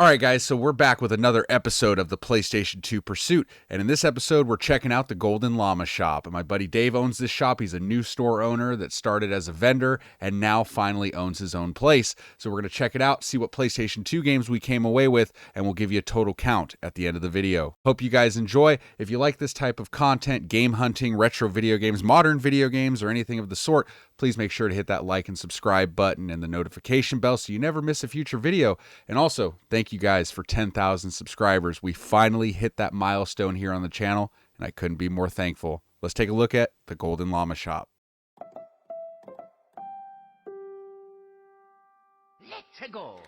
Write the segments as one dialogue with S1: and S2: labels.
S1: All right, guys, so we're back with another episode of the PlayStation 2 Pursuit, and in this episode, we're checking out the Golden Llama Shop. And my buddy Dave owns this shop. He's a new store owner that started as a vendor and now finally owns his own place. So we're going to check it out, see what PlayStation 2 games we came away with, and we'll give you a total count at the end of the video. Hope you guys enjoy. If you like this type of content, game hunting, retro video games, modern video games, or anything of the sort, please make sure to hit that like and subscribe button and the notification bell so you never miss a future video. And also, thank you guys for 10,000 subscribers. We finally hit that milestone here on the channel, and I couldn't be more thankful. Let's take a look at the Golden Llama Shop.
S2: Let's go.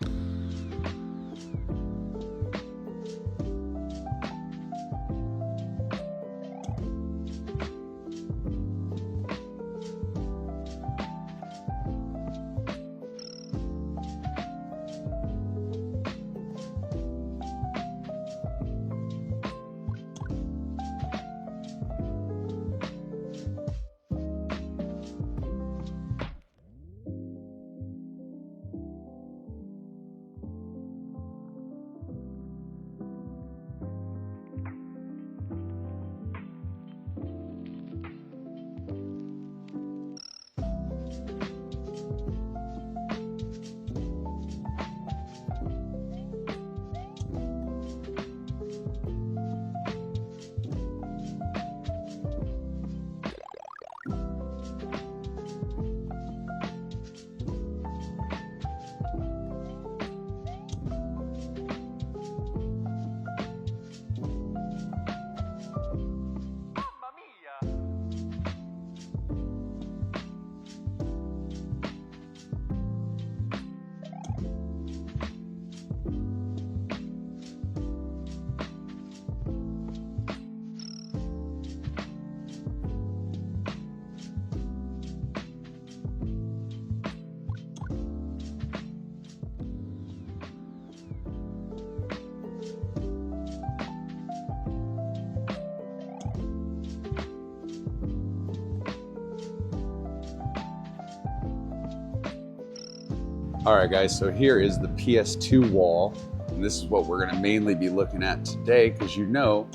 S1: All right, guys, so here is the PS2 wall, and this is what we're going to mainly be looking at today because you know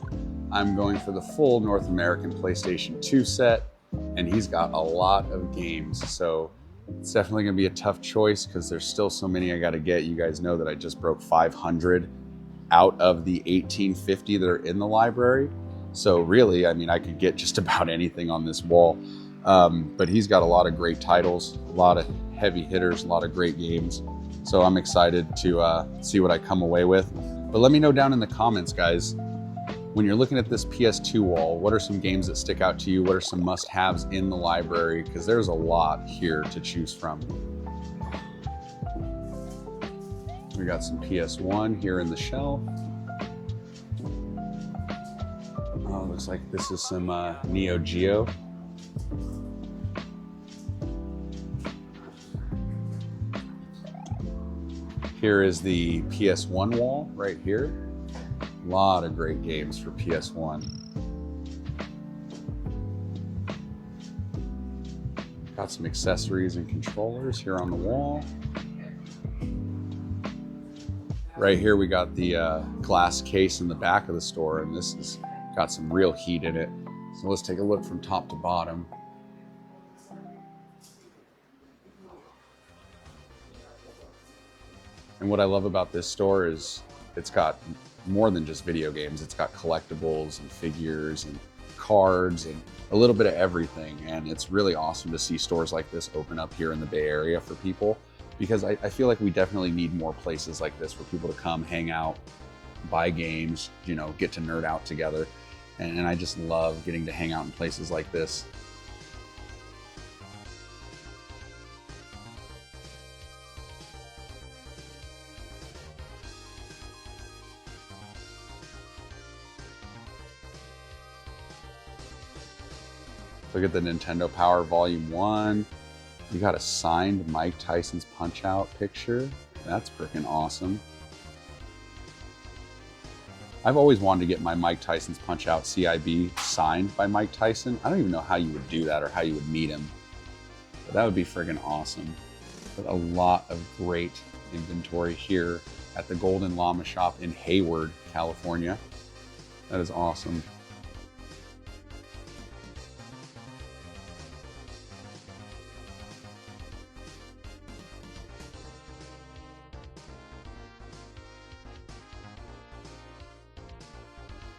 S1: I'm going for the full North American PlayStation 2 set, and he's got a lot of games, so it's definitely going to be a tough choice because there's still so many I got to get. You guys know that I just broke 500 out of the 1850 that are in the library, so really, I mean, I could get just about anything on this wall, but he's got a lot of great titles, a lot of heavy hitters, a lot of great games. So I'm excited to see what I come away with. But let me know down in the comments, guys, when you're looking at this PS2 wall, what are some games that stick out to you? What are some must-haves in the library? Because there's a lot here to choose from. We got some PS1 here in the shelf. Oh, looks like this is some Neo Geo. Here is the PS1 wall right here. A lot of great games for PS1. Got some accessories and controllers here on the wall. Right here we got the glass case in the back of the store, and this has got some real heat in it. So let's take a look from top to bottom. And what I love about this store is it's got more than just video games. It's got collectibles and figures and cards and a little bit of everything. And it's really awesome to see stores like this open up here in the Bay Area for people, because I feel like we definitely need more places like this for people to come hang out, buy games, you know, get to nerd out together. And I just love getting to hang out in places like this. Look at the Nintendo Power Volume 1. You got a signed Mike Tyson's Punch-Out picture. That's freaking awesome. I've always wanted to get my Mike Tyson's Punch-Out CIB signed by Mike Tyson. I don't even know how you would do that or how you would meet him. But that would be freaking awesome. But a lot of great inventory here at the Golden Llama Shop in Hayward, California. That is awesome.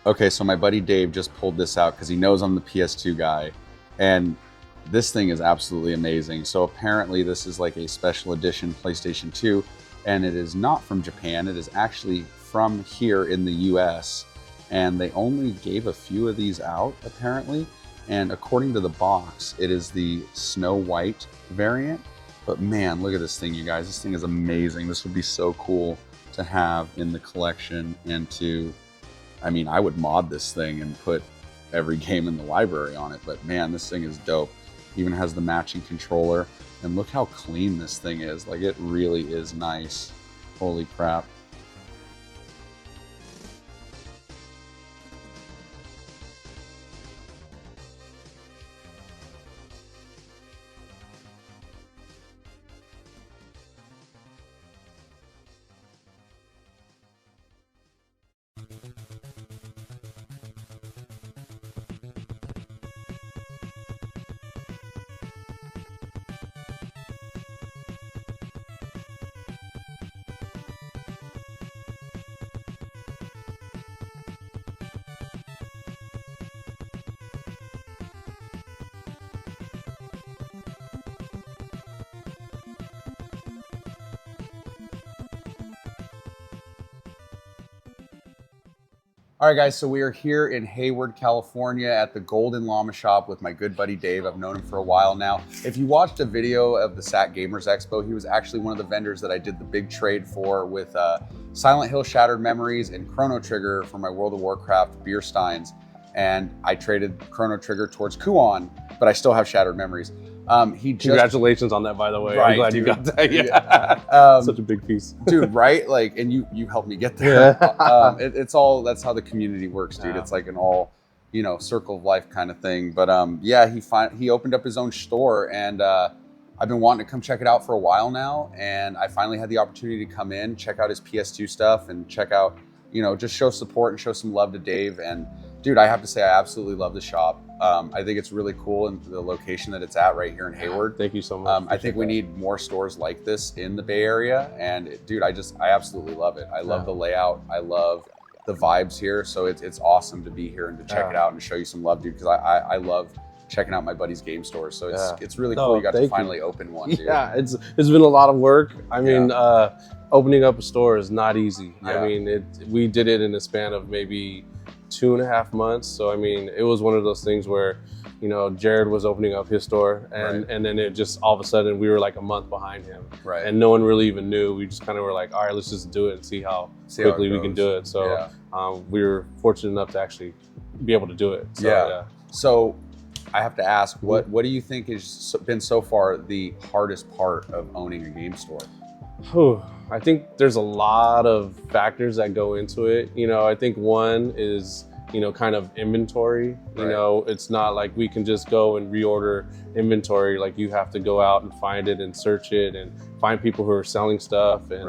S1: Okay, so my buddy Dave just pulled this out because he knows I'm the PS2 guy, and this thing is absolutely amazing. So apparently this is like a special edition PlayStation 2, and it is not from Japan. It is actually from here in the US, and they only gave a few of these out apparently. And according to the box, it is the Snow White variant. But man, look at this thing, you guys. This thing is amazing. This would be so cool to have in the collection, and to, I mean, I would mod this thing and put every game in the library on it, but man, this thing is dope. Even has the matching controller, and look how clean this thing is. Like, it really is nice. Holy crap. All right, guys, so we are here in Hayward, California at the Golden Llama Shop with my good buddy Dave. I've known him for a while now. If you watched a video of the SAC Gamers Expo, he was actually one of the vendors that I did the big trade for with Silent Hill Shattered Memories and Chrono Trigger for my World of Warcraft beer steins. And I traded Chrono Trigger towards Kuon, but I still have Shattered Memories.
S2: Congratulations on that, by the way.
S1: Right,
S2: I'm glad
S1: dude.
S2: you got that. Yeah. Such a big piece.
S1: Dude, right? Like, and you helped me get there.
S2: Yeah.
S1: It's all, that's how the community works, dude.
S2: Yeah.
S1: It's like an all, you know, circle of life kind of thing. But yeah, he opened up his own store, and I've been wanting to come check it out for a while now. And I finally had the opportunity to come in, check out his PS2 stuff, and check out, you know, just show support and show some love to Dave. And dude, I have to say, I absolutely love the shop. I think it's really cool in the location that it's at right here in Hayward.
S2: Thank you so much.
S1: I think we need more stores like this in the Bay Area. And dude, I absolutely love it. I love the layout. I love the vibes here. So it's awesome to be here and to check it out and show you some love, dude, because I love checking out my buddy's game stores. So it's really cool you got to finally open one, dude.
S2: Yeah, it's been a lot of work. I mean, opening up a store is not easy. I mean, we did it in a span of maybe 2.5 months. So I mean, it was one of those things where, you know, Jared was opening up his store, and then it just all of a sudden we were like a month behind him, and no one really even knew. We just kind of were like, all right, let's just do it and see how quickly we can do it. So we were fortunate enough to actually be able to do it. So,
S1: So I have to ask, what do you think has been so far the hardest part of owning a game store?
S2: I think there's a lot of factors that go into it. You know, I think one is, you know, kind of inventory. You know, it's not like we can just go and reorder inventory. Like, you have to go out and find it and search it and find people who are selling stuff. And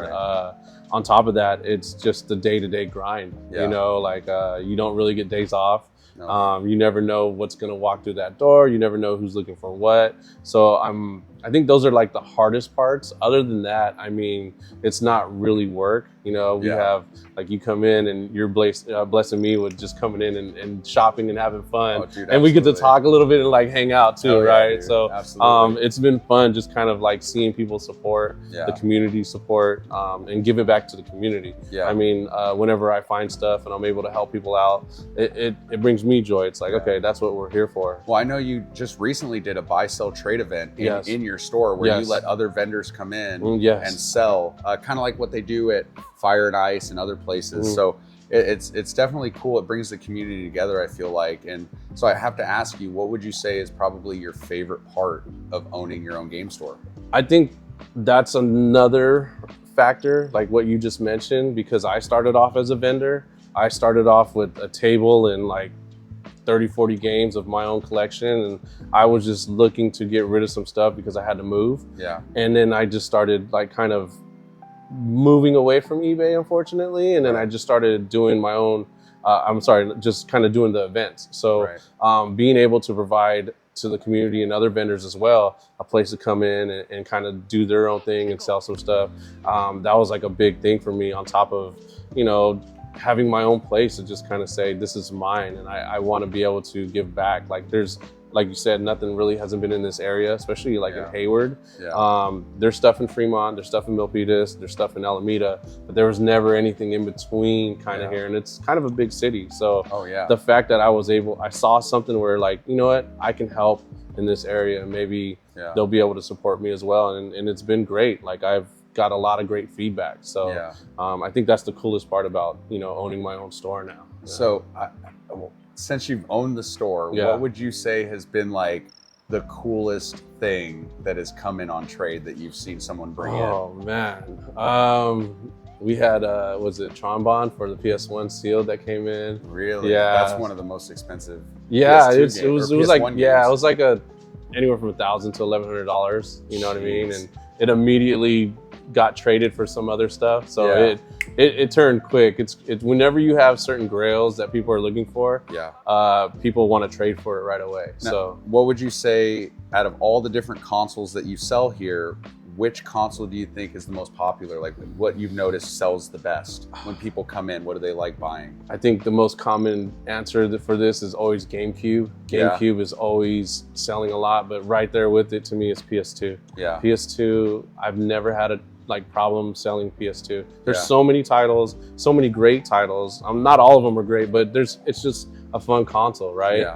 S2: on top of that, it's just the day-to-day grind. You know, like you don't really get days off. You never know what's gonna walk through that door. You never know who's looking for what. So I think those are like the hardest parts. Other than that, I mean, it's not really work. You know, we have, like, you come in and you're blessing me with just coming in and shopping and having fun. Dude, and we get to talk a little bit and like hang out too, right? Dude, so it's been fun just kind of like seeing people support, the community support, and give it back to the community. I mean, whenever I find stuff and I'm able to help people out, it brings me joy. It's like, okay, that's what we're here for.
S1: Well, I know you just recently did a buy, sell, trade event in your store where you let other vendors come in and sell, kind of like what they do at Fire and Ice and other places. So it's definitely cool. It brings the community together, I feel like. And so I have to ask you, what would you say is probably your favorite part of owning your own game store? I
S2: think that's another factor, like what you just mentioned, because I started off as a vendor. I started off with a table and like 30, 40 games of my own collection, and I was just looking to get rid of some stuff because I had to move. And then I just started like kind of moving away from eBay, unfortunately, and then I just started doing my own. Just kind of doing the events. So being able to provide to the community and other vendors as well a place to come in and kind of do their own thing and sell some stuff. That was like a big thing for me, on top of, you know, having my own place to just kind of say, this is mine, and I want to be able to give back. Like, there's, like you said, nothing really hasn't been in this area, especially like in Hayward. There's stuff in Fremont, there's stuff in Milpitas, there's stuff in Alameda, but there was never anything in between kind of here. And it's kind of a big city. So the fact that I saw something where, like, you know what, I can help in this area, and maybe they'll be able to support me as well. And it's been great. Like, I've got a lot of great feedback. So I think that's the coolest part about, you know, owning my own store now.
S1: So since you've owned the store, what would you say has been like the coolest thing that has come in on trade that you've seen someone bring in?
S2: Oh man, we had was it Trombone for the PS1 sealed that came in?
S1: Really?
S2: Yeah,
S1: that's one of the most expensive.
S2: PS2 it was like games. It was like anywhere from $1,000 to $1,100. You know what I mean? And it immediately got traded for some other stuff. So it turned quick. It's whenever you have certain grails that people are looking for, people want to trade for it right away. Now, so
S1: what would you say, out of all the different consoles that you sell here, which console do you think is the most popular? Like, what you've noticed sells the best when people come in? What do they like buying?
S2: I think the most common answer for this is always GameCube. GameCube is always selling a lot, but right there with it to me is PS2. PS2, I've never had a problem selling PS2. There's so many titles, so many great titles. Not all of them are great, but it's just a fun console, right?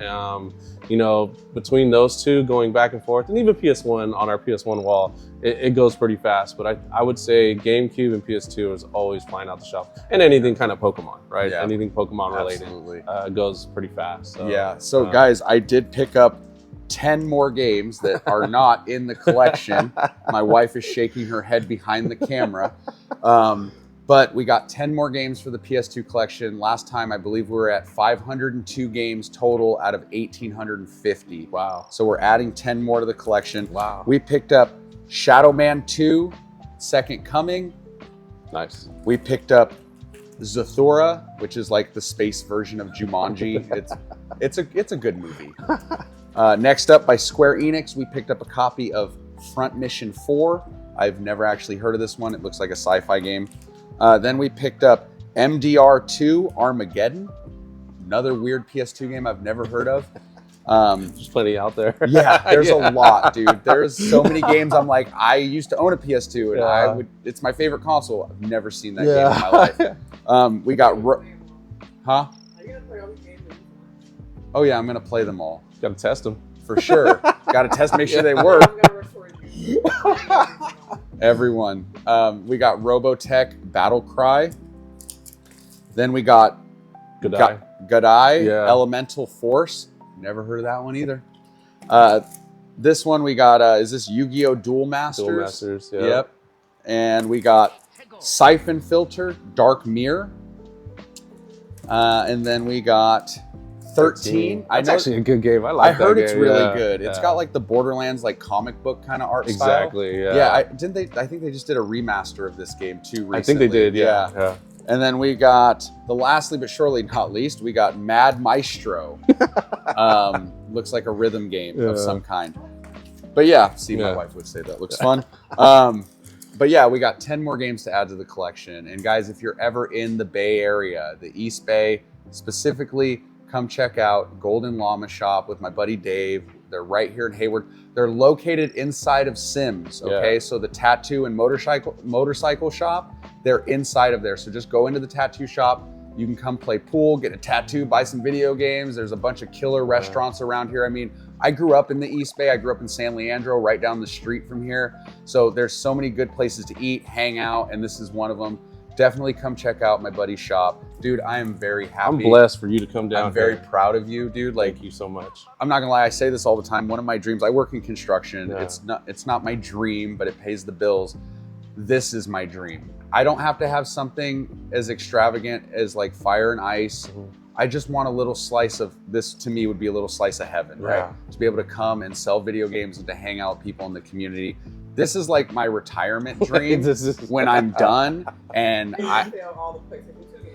S2: You know, between those two going back and forth, and even PS1 on our PS1 wall, it goes pretty fast. But I would say GameCube and PS2 is always flying out the shelf. And anything kind of Pokemon, right? Anything Pokemon related goes pretty fast. So,
S1: so guys, I did pick up 10 more games that are not in the collection. My wife is shaking her head behind the camera. But we got 10 more games for the PS2 collection. Last time, I believe we were at 502 games total out of 1,850.
S2: Wow.
S1: So we're adding 10 more to the collection.
S2: Wow.
S1: We picked up Shadow Man 2, Second Coming.
S2: Nice.
S1: We picked up Zathura, which is like the space version of Jumanji. It's a good movie. Next up, by Square Enix, we picked up a copy of Front Mission 4. I've never actually heard of this one. It looks like a sci-fi game. Then we picked up MDR2 Armageddon, another weird PS2 game I've never heard of.
S2: There's plenty out there.
S1: There's a lot, dude. There's so many games. I'm like, I used to own a PS2, and it's my favorite console. I've never seen that game in my life. We got, oh yeah, I'm gonna play them all.
S2: Gotta test them.
S1: For sure. Gotta test, make sure they work. Everyone. We got Robotech Battle Cry. Then we got Godai Elemental Force. Never heard of that one either. This one we got, is this Yu-Gi-Oh! Duel Masters?
S2: Duel Masters,
S1: Yep. And we got Siphon Filter Dark Mirror. And then we got 13.
S2: That's actually a good game. I like that game.
S1: I heard it's really good. It's got like the Borderlands like comic book kind of art style. I think they just did a remaster of this game too recently.
S2: I think they did, yeah.
S1: And then we got, the lastly but surely not least, we got Mad Maestro. Looks like a rhythm game of some kind. But my wife would say that looks fun. But yeah, we got 10 more games to add to the collection. And guys, if you're ever in the Bay Area, the East Bay specifically, come check out Golden Llama Shop with my buddy Dave. They're right here in Hayward. They're located inside of Sims, okay? So the tattoo and motorcycle shop, they're inside of there. So just go into the tattoo shop. You can come play pool, get a tattoo, buy some video games. There's a bunch of killer restaurants around here. I mean, I grew up in the East Bay. I grew up in San Leandro, right down the street from here. So there's so many good places to eat, hang out, and this is one of them. Definitely come check out my buddy's shop. Dude, I am very happy.
S2: I'm blessed for you to come down.
S1: I'm very proud of you, dude. Like,
S2: thank you so much.
S1: I'm not gonna lie, I say this all the time. One of my dreams, I work in construction. It's not my dream, but it pays the bills. This is my dream. I don't have to have something as extravagant as like Fire and Ice. I just want a little slice of this. To me, would be a little slice of heaven, right? To be able to come and sell video games and to hang out with people in the community. this is like my retirement dream
S2: This is-
S1: when I'm done. And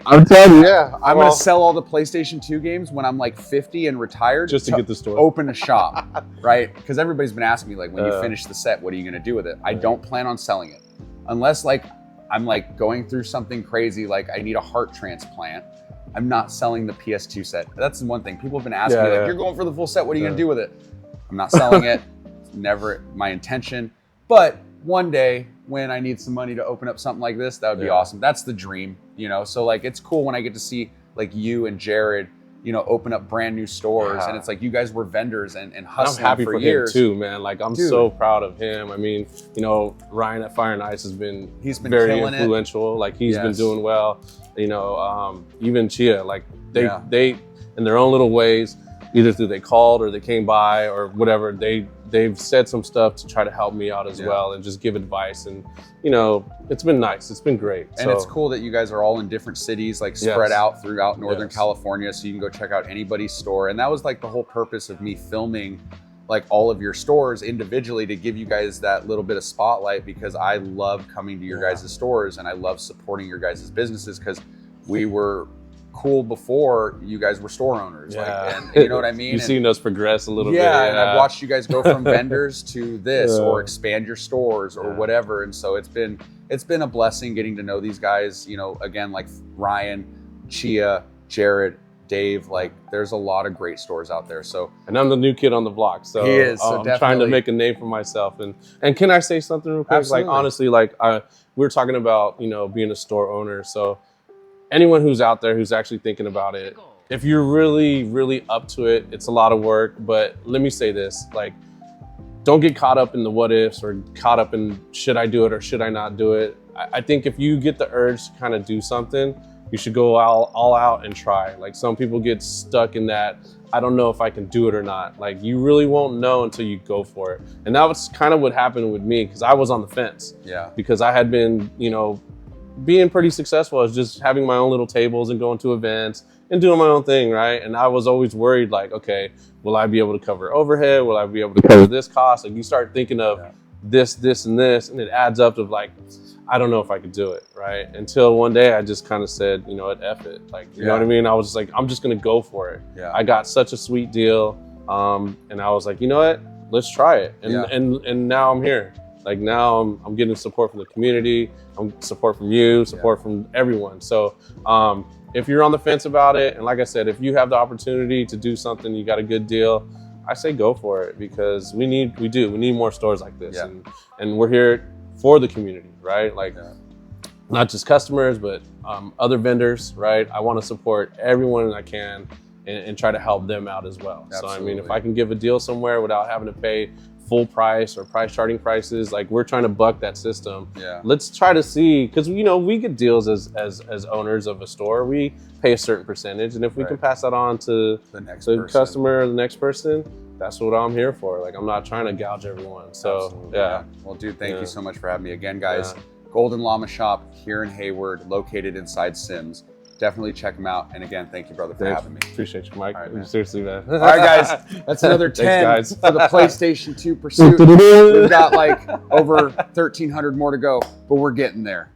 S2: I'm telling you, yeah.
S1: I'm going to sell all the PlayStation 2 games when I'm like 50 and retired.
S2: Just to get the store.
S1: Open a shop, right? Because everybody's been asking me, like, when you finish the set, what are you going to do with it? I don't plan on selling it. Unless, like, I'm, like, going through something crazy, like I need a heart transplant. I'm not selling the PS2 set. That's the one thing. People have been asking me, like, you're going for the full set. What are you going to do with it? I'm not selling it. It's never my intention. But one day when I need some money to open up something like this, that would be awesome. That's the dream, you know? So like, it's cool when I get to see like you and Jared, you know, open up brand new stores. And it's like, you guys were vendors and hustling
S2: I'm happy
S1: for
S2: for
S1: years.
S2: him too, man. Like I'm so proud of him. I mean, you know, Ryan at Fire and Ice has been, very influential. Like he's been doing well, you know, even Chia, like they, in their own little ways, either through they called or they came by or whatever, they've said some stuff to try to help me out as well and just give advice. And, you know, it's been nice. It's been great.
S1: And it's cool that you guys are all in different cities, like spread out throughout Northern California. So you can go check out anybody's store. And that was like the whole purpose of me filming like all of your stores individually, to give you guys that little bit of spotlight, because I love coming to your guys' stores and I love supporting your guys' businesses, because we were cool before you guys were store owners. Like, and you know what I mean?
S2: You've seen us progress a little bit.
S1: And I've watched you guys go from vendors to this or expand your stores or whatever. And so it's been a blessing getting to know these guys, you know, again, like Ryan, Chia, Jared, Dave, like there's a lot of great stores out there. So, and
S2: I'm the new kid on the block. So,
S1: he is, so
S2: I'm trying to make a name for myself. And can I say something real quick?
S1: Absolutely.
S2: Like, honestly, like we were talking about, you know, being a store owner. So anyone who's out there who's actually thinking about it, if you're really, really up to it, it's a lot of work. But let me say this, like, don't get caught up in the what ifs or caught up in should I do it or should I not do it. I think if you get the urge to kind of do something, you should go all out and try. Like some people get stuck in that, I don't know if I can do it or not. Like you really won't know until you go for it. And that was kind of what happened with me, because I was on the fence.
S1: Yeah.
S2: Because I had been, you know, being pretty successful. I was just having my own little tables and going to events and doing my own thing, right? And I was always worried, like, okay, will I be able to cover overhead? Will I be able to cover this cost? Like you start thinking of this, and this, and it adds up to like, I don't know if I could do it, right? Until one day I just kind of said, you know what, F it. Like, you know what I mean? I was just like, I'm just gonna go for it. Yeah. I got such a sweet deal. And I was like, you know what, let's try it. And now I'm here. Like now I'm getting support from the community, support from you, support from everyone. So if you're on the fence about it, and like I said, if you have the opportunity to do something, you got a good deal, I say go for it, because we need more stores like this. And we're here for the community, right? Like not just customers, but other vendors, right? I want to support everyone I can and try to help them out as well. Absolutely. So I mean, if I can give a deal somewhere without having to pay full price or price charting prices, like we're trying to buck that system. Yeah. Let's try to see, because you know we get deals as owners of a store. We pay a certain percentage, and if we can pass that on to the next customer, the next person, that's what I'm here for. Like I'm not trying to gouge everyone. So absolutely.
S1: Well, dude, thank you so much for having me again, guys. Golden Llama Shop here in Hayward, located inside Sims. Definitely check them out. And again, thank you, brother, for having me.
S2: Appreciate you, Mike. All right, seriously, man.
S1: All right, guys. That's another 10
S2: Thanks,
S1: for the PlayStation 2 pursuit. We've got like over 1,300 more to go, but we're getting there.